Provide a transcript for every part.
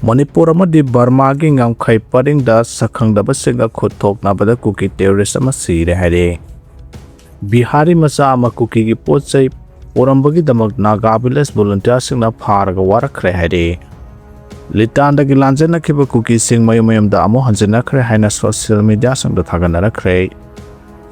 Manipur amadi Burma gi ngamkhai paringda sakhangdaba singa khothoknabada Kuki terrorist ama sire hare. Bihari macha ama Kuki gi pochai porambagi damak Naga village volunteer singna pharaga warakhre hare. Litanda gi lanjana khiba Kuki sing mayam da amo hanjana khre haina social media sangda thagana khre.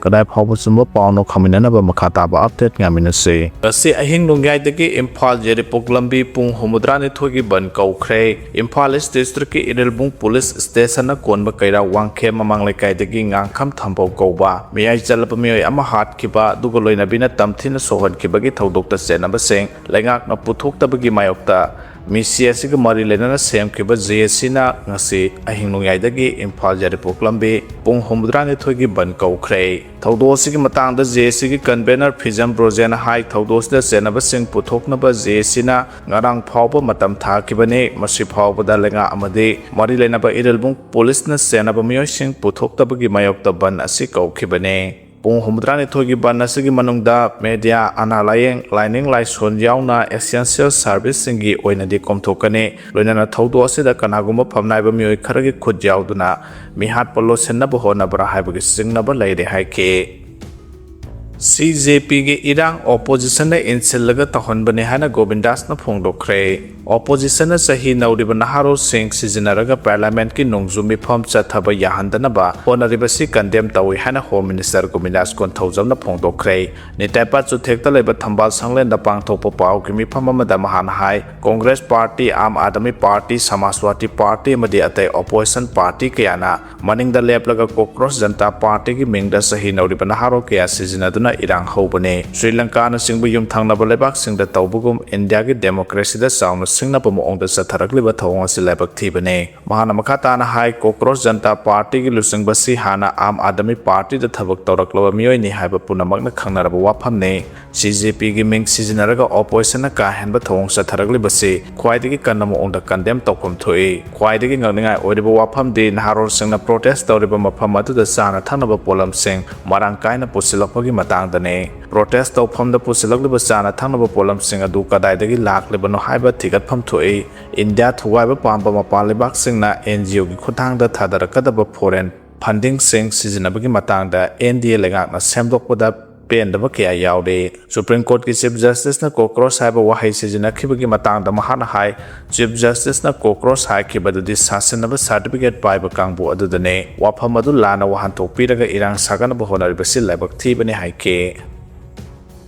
Kadai phawba sumba pawno khaminana ba makhata ba update ngamina se asi ahing nungai dagi Imphal jeripok lambi pung humudrani thogi ban kaukhre Imphal East district ki Irelbung police station na konba kaira wangkhe mamang lekai dagi ngangkham thambo kauba miyai jalapa miyoi ama hat kiba dugoloina bina tamthina sohan kibagi thodokta senaba seng lengak na puthokta bagi mayokta Misi asiga mari lenana sem kiba JSC na ngasi ahing nungai dagi Imphal jeripok lambi pung humudrani thogi ban kaukhre Thaudos ki matang da JSC ki convener Fijam Brojen hai Thaudos da senaba sing puthoknaba JSC na ngarang phawba matam thakibane masi phawba da lenga amade mari lenaba Irelbung police na senaba miyoi sing puthokta gi mayokta ban asi kaukibane pung humdrani thogi ban asigi manungda media analayeng lining lai son yauna essential service singi oina di komthokane loinana thaudo asida kanaguma phamnaiba miyoi kharagi khut yauduna mihat polo senna bo hona bra haibagi singnaba laire haike CJP ge irang opposition na insillaga tahonbane hana Govindas na phongdokre opposition na sahi nauriba naharo sing sizinaraga parliament ki nongjumi phom chathaba yahandanaba honariba si condemn tawi hana home minister Govindas kon thoujam na phongdokre nitaipa chu thekta leba thambal sanglen da pangthokpa pau ki mi phama da mahan hai Congress party Aam Aadmi party Samajwadi party amadi atai opposition party kayana maningda leplaga Cockroach Janata party ki mingda sahi nauriba naharo kaya sizinaduna irang hobane Sri Lanka na singbu yum thangnaba lebak singda tawbugum India gi democracy da sauna singna pa moong da satharakliba thawang si lebak thibane mahana makhata na hai Cockroach Janata party gi lusing basi hana Aam Aadmi party da thabak tawraklaba miyoi ni haiba punamak na khangnaraba wafam ne CJP gi ming sizinaraga opposition na ka henba thawang satharakliba si khwaidagi kanna moong da condemn tawpam thoi khwaidagi ngangningai oiriba wafam de naharol singna protest tawriba mafam adu da sana thangnaba polam sing marang kaina pusilakpagi matang protest of from the Pusilak Sana Tanaba Polam Singer Duka Dagi Lak Libano Hyber Ticket Pum to A India to Wiber Pamba Palibak Singna NGO Kutang the Tadarakadaba foreign funding sing seasonabagi matang da NDA Legak na Semdok Poda Pen the Bakia Yaude Supreme Court ki Chief Justice na Cockroach Cyber Wahi Season Kibagi Matang the Mahana High Chief Justice na Cockroach High Kibadu Disassinable Certificate by Bakambu Adudane Wapamadu Lana Wahanto Piraga Irang Saganaba Honoribasil Labak Tibani Haike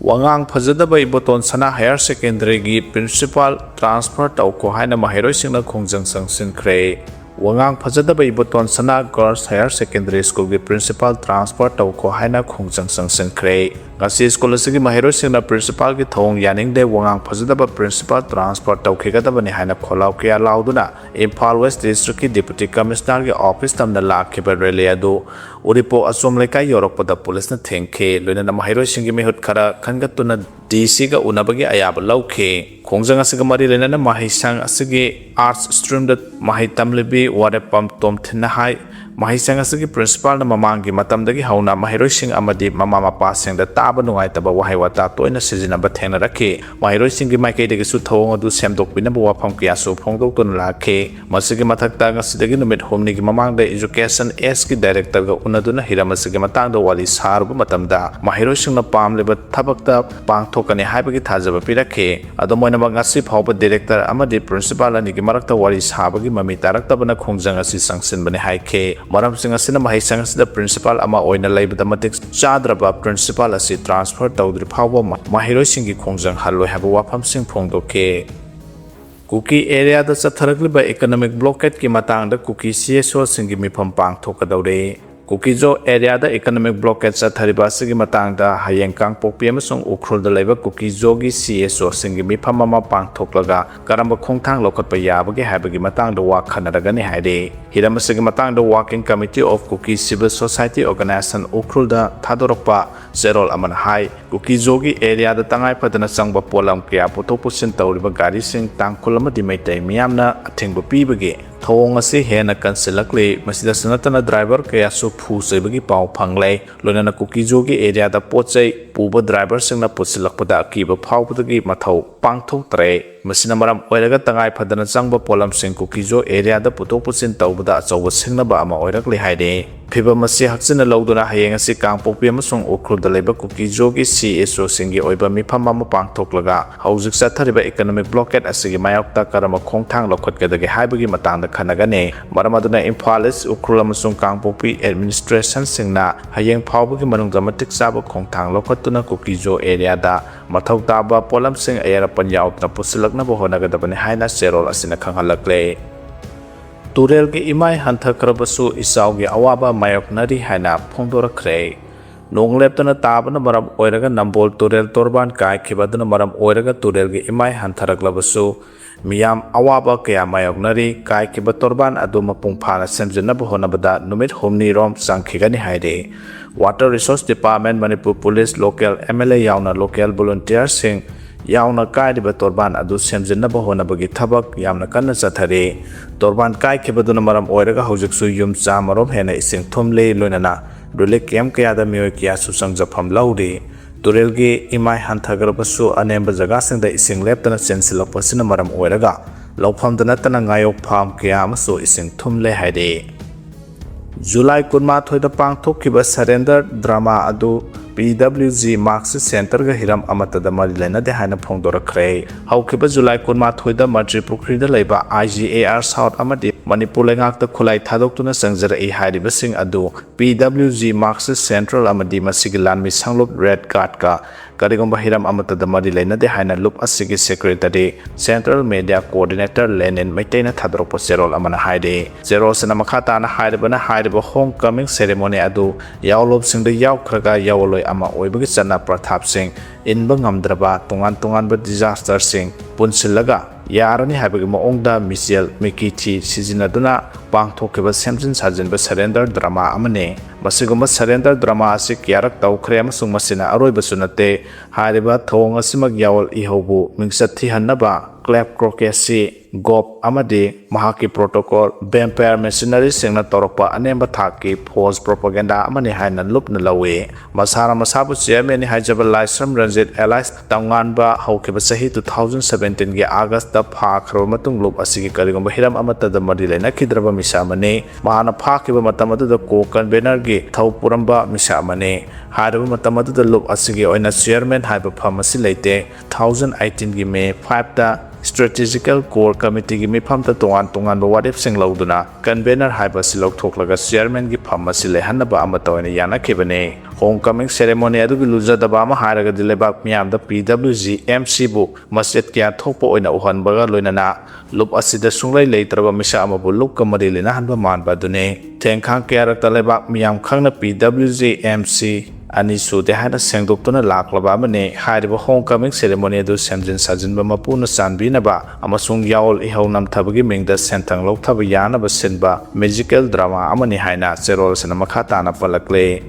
Wangang Pazadaba Iboton Sana Higher Secondary gi Principal Transfer Tauko Haina Mahiro Singna Khongjang Sangsin Kre Wangang Pazadaba Iboton Sana Girls Higher Secondary School gi Principal Transfer Tauko Haina Khongjang Sangsin Kre Ngasi school asigi mahiro singna principal gi thong yaning de wangang phajadaba principal transfer tawkhigadaba ni haina kholaw kya lauduna Imphal West district ki deputy commissioner gi office tamna lakhiba rele adu uripo asom lekai yorokpada police na thengkhe loina mahiro singi mehut khara khangatuna DC ga unabagi ayaba lawkhe khongjang asiga mari lena mahisang asigi arts stream da mahitam lebi ware pam tom thina hai mahisang asigi principal na mamangi matamdagi hauna mahiro sing amadi mama mapa sing da taba nungai taba wahai wata toina sizinaba thengna rakhe mahiro sing gi maike de su thong adu semdok pina bo wafam kya su phongdok ton lakhe masigi mathakta ngasidagi numit homni gi mamang da education S ki director ga unaduna hiramasigi matang da wali sarbu matamda mahiro sing na pam leba thabakta pangthokani haibagi thajaba pirakhe ado moina ngasi phawba director amadi principal ani gi marakta wali sabagi mami tarakta bana khongjang asi sangsin bani haike maram sing asina mahisang asida principal ama oina laibada matik chadraba principal asi transfer tawdri phawba mahiro singi khongjang haloi haba wafam sing phongdoke Kuki area da chatharakliba economic blockade ki matang da Kuki CSO singi mifam pangthokadaure Kukijo area da economic blockade chathariba sigi matang da hayeng kangpokpi amasung ukrul da laiba Kukijo gi CSO singi mifam ama pangthoklaga karamba khongthang lokhatpa yabagi haibagi matang da wa khanaragani haide hiramasigi matang da working committee of Kuki civil society organization ukrul da thadorokpa zerol aman hai Kukijo gi area da tangai padana sangba polam kya puthok pusin tawriba gari sing tangkhul amadi maitai miyamna athengba pibagi thawong ase hena kansilakle masida sanatana driver kaya su phu sebagi pau phanglei loinana Kukijo gi area da pochai puba driver singna pusilakpada akiba phawbadagi mathau pangthoktre masina maram oiraga tangai phadana changba polam sing kuki jo area da putok pusin tawbada achawa singnaba ama oirakli haide phiba masi hakchina lawduna hayeng asi kangpokpi amasung ukhruda leba kuki jo gi CSO singi oiba mifam ama pangthoklaga haujik sathariba economic blockade asigi mayokta karama khongthang lokhatkadagi haibagi matangda khanagane maramaduna Imphal East ukhru amasung kangpokpi administration singna hayeng phawbagi manungda matik saba khongthang lokhatuna kuki jo area da mathau taba polam sing ayara panyautna pusilakna bohonagadabani haina serol asina khanghalakle Turel ge imai hanthakarabasu isaugi awaba mayoknari haina phongdorakhre nongleptana tabana maram oiraga nambol turel torban kai khibaduna maram oiraga turel ge imai hantharaklabasu miyam awaba kaya mayoknari kai khiba torban adu mapung phana semjana bohonabada numit homni rom sangkhigani haide Water Resource Department Manipur Police Local MLA yauna local volunteer sing yauna kai diba torban adu semjana bohonabagi thabak yamna kanna chathare torban kai khibaduna maram oiraga hojiksu yum chamarom hena ising thumle loinana rule kem kaya da mioi kya su sangjafam lauri turel ge imai hanthagarabasu anemba jaga singda ising leptana chensilapasina maram oiraga lawpham dana tana ngayok pham kya amasu ising thumle haide July 18 da pangthokkiba surrender drama adu PWG Marxist Center ga hiram amata da mari lena de haina phongdorakhre haukiba July 18 da Madri Pukri da leiba IGAR South amadi Manipur lengak ta khulai thadok tuna sangjara e hairiba sing adu PWG Marxist Central amadi masigi lanmi sanglup red card ka karigomba hiram amata da mari lena de haina lup asigi secretary Central Media Coordinator Lenin Maitaina thadrok serol amana haide zero sana makhata na hairiba na hairiba homecoming ceremony adu yawlop sing da yawkhraga yawloi ama oibagi chana prathap sing inba ngamdraba tongan ba disaster sing punsilaga yarani habagi maongda misial mikithi sijinaduna pangthokeba semjin sajinba surrender drama amane masiguma surrender drama asi kyarak tawkhre amasung masina aroiba sunate hariba thong asimag yawal ihobu mingsathi hannaba clap crocasi govt amadi mahaki protocol vampire mercenary singna torokpa anemba thaki false propaganda amani haina lupna lawe masara masabu chairman ni hajaba laisram ranjit allies tanganba haukiba sahi 2017 ge august da phakro matung lup asigi karigomba hiram amata da mari lena khidraba misamane mahana phakiba matamadu da ko convener ge thau puramba misamane haraba matamadu da lup asigi oina chairman haiba pharmacy leite 2018 ge May 5 da Strategical Core Committee gi mifam ta tongan ba wadep sing lauduna convener haiba silok thoklaga chairman gi pharmacy le hanaba amatoina yana khibane homecoming ceremony adu gi lujadaba ma haraga dilebak miyam da PWG MC bu masjid kya thokpo oina uhanbaga loinana lup asida sunglai leitraba misa amabu lup kamari lena hanba manba dune thengkhang kya ra talebak miyam khangna PWG MC ani su de hana sengdoktuna laklaba amane hariba homecoming ceremony adu semjin sajinba mapuna sanbinaba amasung yaol ihau namthabagi mingda sentang lokthaba yanaba sinba magical drama amani haina cherol sena makhata na palakle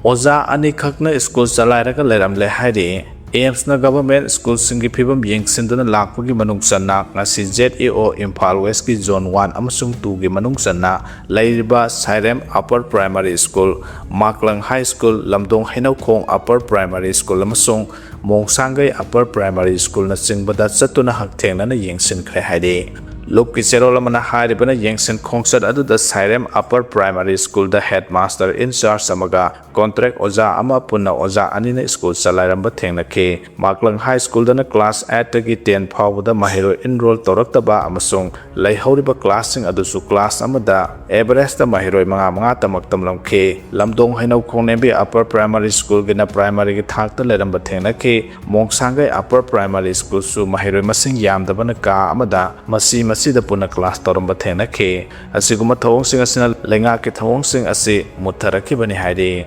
oza ani khakna school chalairaga leramle hairi AIMS na government school singi phibam yengsinduna lakpagi manungsanna ngasi ZAO Imphal West ki zone 1 amasung 2 gi manungsanna leiriba Sairem Upper Primary School Maklang High School Lamdong Hainaukhong Upper Primary School amasung Mongsangai Upper Primary School na singbada chatuna hakthengna na yengsin khre haide Lupki Serol Mana Haribana Yangsen Kongsat Adu the Sirem Upper Primary School the headmaster in charge Samaga contract Oza Ama Puna Oza Anina School Salaramba Tenake Maklang High School the class at the 10 Power the Mahiro enroll Toraktaba Amasung Lay Horiba classing Adusu class Amada Everest the Mahiro Mangata Maktamlam K Lamdong Hino Konembi Upper Primary School Gina Primary Takta Leramba Tenake Mongsanga Upper Primary School Su Mahiro Masing Yam the Banaka Amada Masi Sida Puna class Toramba Tenake, Asiguma Tong Sing Asina Lengaki Tong Sing Asi Mutaraki Bani Hadi.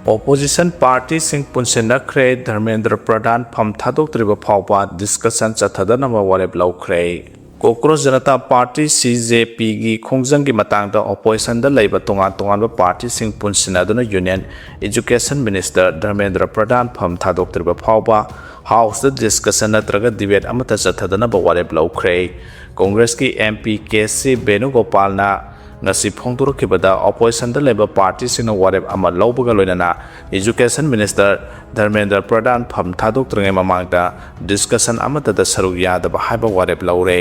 Opposition party Sing Punsena Kre, Dharmendra Pradhan Pam Thadok Triba Paupa, discussion Chathadanama Wareb Lau Kre. Kokros Janata Party CJP gi khongjang gi matang da opposition da leiba tongan ba party Sing Punsena dona Union Education Minister Dharmendra Pradhan Pam Thadok Triba Paupa House the discussion natraga debate amata chathadana ba wareb lau kre Congress ki MP KC Benugopal na ngasi phongdorokibada opposition da leba party singna warep ama lawbaga loinana education minister Dharmendra Pradhan pham thadok trengai mamangda discussion amata da saruk yadaba haiba warep laure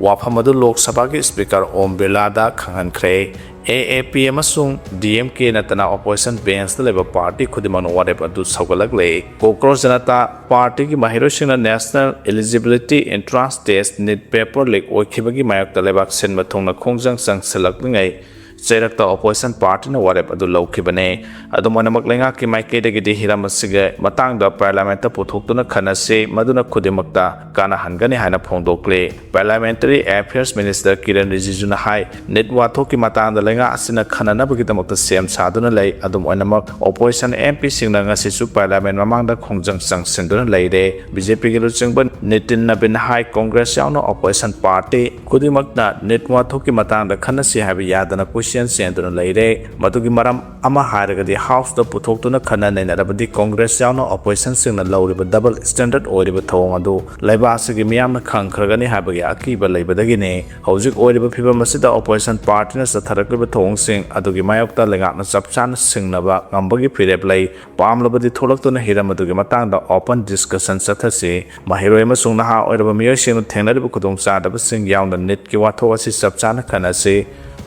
wafam adu lok sabha gi speaker Om Birla da khangan khre AAP amasung DMK natana opposition bench da leba party khudimang warep adu saugalagle Cockroach Janata party ki mahirosingna national eligibility entrance test NEET paper leak oikhibagi mayok da lebak senma thongna khongjang sangselaklingai Chairakta opposition party na warep adu lawkhibane adu manamak lenga ki maike degi hiram sige matang da parliament ta puthokuna khanase maduna khudimakta kana hangani haina phongdokle parliamentary affairs minister Kiran Rijiju na hai netwathok ki matang da lenga asina khanana bagi tamakta sem saduna lei adu manamak opposition MP singna ngasi su parliament mamang da khongjang sangsenduna leire BJP ki luchingban Nitin Nabin hai congress yauna opposition party khudimakna netwathok ki matang da khanase habi yadana Nscn leire madugi maram ama hairagadi house da puthokuna khana nainarabadi congress yauna opposition singna lawriba double standard oiriba thong adu laiba asigi miyamna khangkhragani habagi akiba leibadagine hojik oiriba phibam asida opposition party na satharakliba thong sing adugi mayokta lengakna chapchan singnaba ngambagi phirep lei pamlabadi tholaktuna hiram adugi matangda open discussion chathase mahiroi amasung naha oiriba miyoy singna thengnariba khudong chadaba sing yauna nit ki watho asi chapchan khanase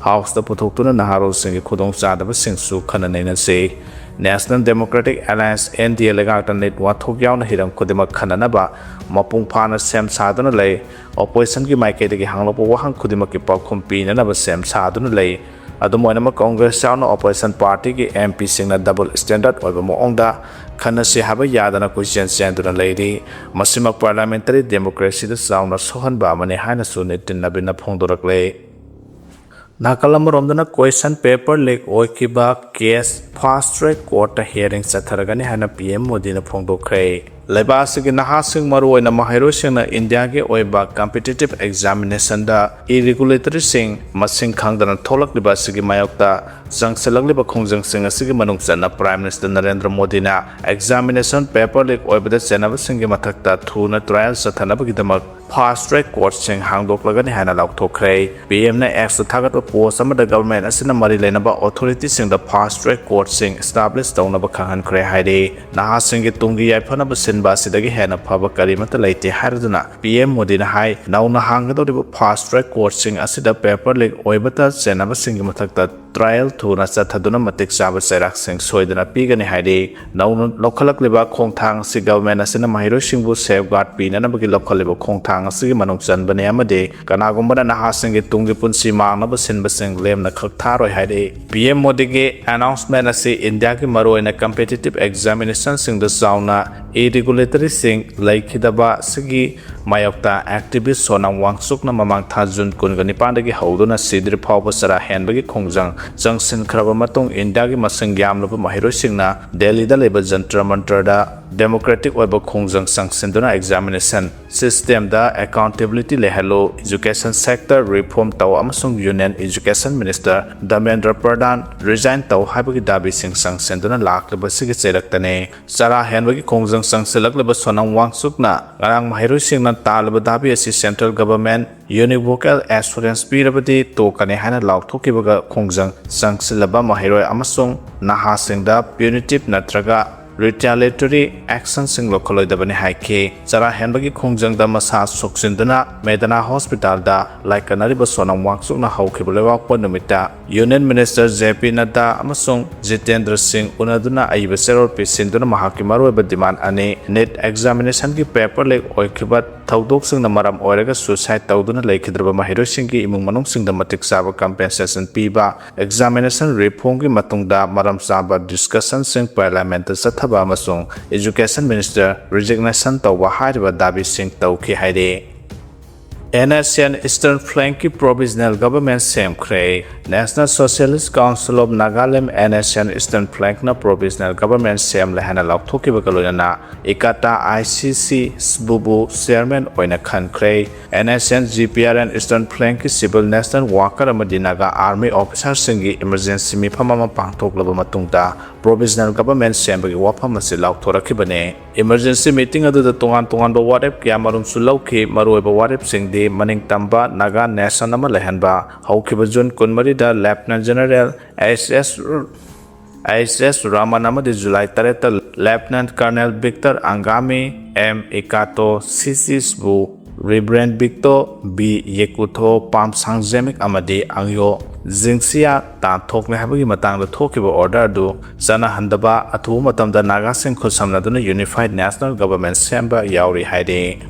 House da puthokuna naharo singi khudong chadaba singsu khana nainase National Democratic Alliance NDA legakta net wathok yauna hiram khudima khananaba mapung phana sem saduna lei opposition ki maike degi hanglopo wahang khudima ki pakhum pinanaba sem saduna lei adumoinama congress yauna opposition party ki MP singna double standard oiba moongda khanase haba yadana question senduna leiri masimak parliamentary democracy da sauna sohanba amane haina su nitin nabina phongdorakle Nakalamoromdana question paper leak oikiba case fast track court hearing satharagani hana PM Modi na phongdokhre Laibasigi nahasing maruoina mahairosingna India ge oiba competitive examination da irregulatory sing masing khangdana tholakliba sigi mayokta sangselakliba khongjang sing asigi manungchana Prime Minister Narendra Modi na examination paper leak oibada chenaba singi mathakta thuna trial sathanabagi fast track court sing hangdoklagani hana laothokhre PM na X thagat post amada government asina mari lenaba authority sing da fast track court sing establish tawnaba khangan khre haide nahasing ge tungi yaifanaba sinbasidagi hena phaba karimata leite haraduna PM Modi na hai nauna hanggadoriba fast track court sing asida paper leak oibata chenaba singi mathakta trial thuna chathaduna matik chaba chairak sing soidana pigani haide nauna lokhalakliba khongthang si government asina mahiro singbu safeguard pinanabagi lokhalliba khongthang asigi manungchan bane amade kanagumbana nahasing ge tungi punsi mangnaba sinba sing lemna khaktaroi haide PM Modi ge announcement asi India ki maroina competitive examination sing da sauna irregulatory sing laikhidaba sigi mayokta activist sonam wangsukna mamang tha June 19 dagi hauduna sidri phawba sara henbagi khongjang jangsin khraba matung India gi masang yamlaba mahiro singna Delhi da leba jantar mantar da democratic oiba khongjang sangsinduna examination system da accountability lehalo education sector reform taw amasung Union Education Minister Dharmendra Pradhan resign taw haibagi dabi sing sangsinduna laklaba sigi cheraktane sara henbagi khongjang sangsilaklaba sonam wangsukna ngarang mahiro singna talaba dabi asi central government univocal assurance pirabadi tokane hana lauthokibaga khongjang sangsilaba mahiroi amasung naha singda punitive natraga retaliatory action sing lokaloi dabani haike chara henbagi khongjang da masa soksindana Medana hospital da laikanari ba sonam wangsukna haukhiblewa ponumita Union Minister JP Nadda amasung Jitendra Singh unaduna aiba seror pisinduna mahakimaro ba demand ani net examination ki paper leak oikhibat thaudok singna maram oiraga suicide tawduna laikhidraba mahiro singki imung manung singda matik saba compensation piba examination reform ki matungda maram saba discussion sing parliament sathaba amasung education minister resignation tawwa hariba dabi sing tawki haide Nscn Eastern Flank की provisional government semkhre National Socialist Council of Nagaland Nscn Eastern Flank na provisional government sem lehana lauthoki bakalona ikata ICC sbubu chairman oina khankhre Nscn GPRN Eastern Flank की civil national worker amadi naga army officer singi emergency mi phamama pangthoklaba matungta provisional government sembagi wafam asi lauthorakhibane emergency meeting adu tongan tongan ba warep kya marum sulauki maroi ba warep singdi maning tamba naga nation ama lehanba haukiba jun kunmari da lieutenant general ISS Raman amadi July 3 Lieutenant Colonel Victor Angami M Ekato CCS bu Reverend Victor B Yekutho Pam Sangjemik amadi Angyo Jingsia ta thokne habagi matang da thokiba order du sana handaba athu matamda naga sing khosamna duna unified national government semba yauri haide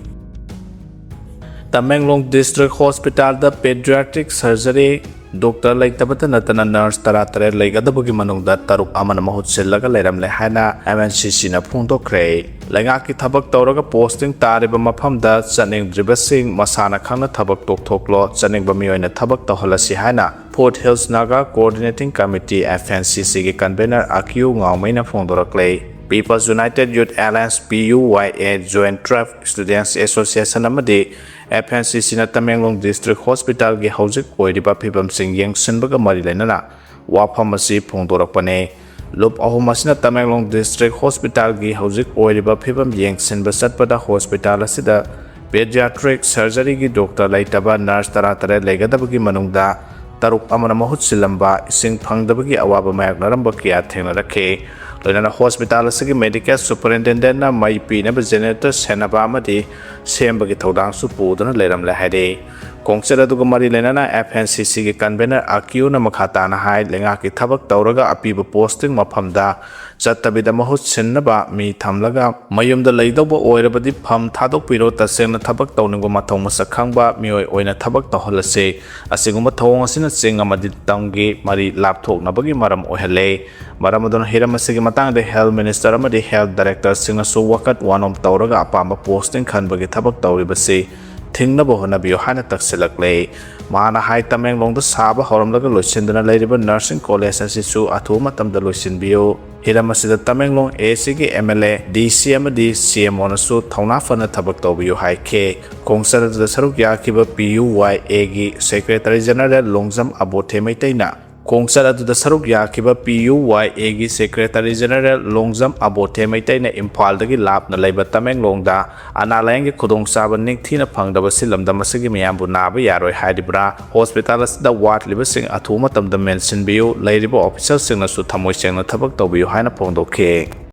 Tamenglong District Hospital da pediatric surgery Doctor like tabata natana nurse taratare like adabugi manungda taruk amana mahut sillaga leiramle haina MNCC na phungdokhre lenga ki thabak tawraga posting tariba maphamda chaning dribasing masana khangna thabak tokthoklo chaning bami oina thabak taholasi haina Fort Hills Naga Coordinating Committee FNCC ki convener Akyu ngawmaina phungdorakle People's United Youth Alliance PUYA Joint Traffic Students Association amadi FNCC na Tamenglong District Hospital gi hojik oiriba phibam sing yengsinbaga mari lainana wafam asi phongdorakpane lup ahum asina Tamenglong District Hospital gi hojik oiriba phibam yengsinba satpada hospital asida pediatric surgery gi doctor laitaba nurse taratare legadabagi manungda taruk amana mahut silamba ising phangdabagi awaba mayak naramba kya thengna rakhe loinana hospital asigi medical superintendent na mai pi na generator senaba amadi sembagi thodang su pudana leiram la hade kongchara duga mari lenana FNCC gi convener Akyu na makhata na hai lenga ki thabak tawraga apiba posting maphamda chatabida mahut sinnaba mi thamlaga mayumda leidoba oirabadi pham thadok piro tasengna thabak tawningo mathong masakhangba mioi oina thabak taholase asiguma thawong asina chinga madi tamgi mari lapthok nabagi maram ohale maram adon hiram asigi matang de health minister amadi health director singna so wakat wanom tawraga apamba posting khanbagi thabak tawribase thingna bohna biyo hana takselakle mana hai Tamenglong da saba horamlaga loisindana leiriba nursing college asisu athu matamda loisinbiyo hiram asida Tamenglong AC gi MLA DC amadi CMO nasu thauna fana thabak tawbiyo hai ke kongsara da saruk yakiba PUYA gi secretary general Longjam Abothe Maitaina Kongsara da saruk yakiba PUYA gi secretary general Longjam Abothe Maitaina Imphal dagi lapna leiba Tamenglong da analayang gi khudong saba ningthina phangdaba silamda masigi miyambu naba yaroi haidibra hospital asida ward liba sing athu matamda mention biyu leiriba officer singna su thamoi sengna thabak tawbiyu haina phongdokhe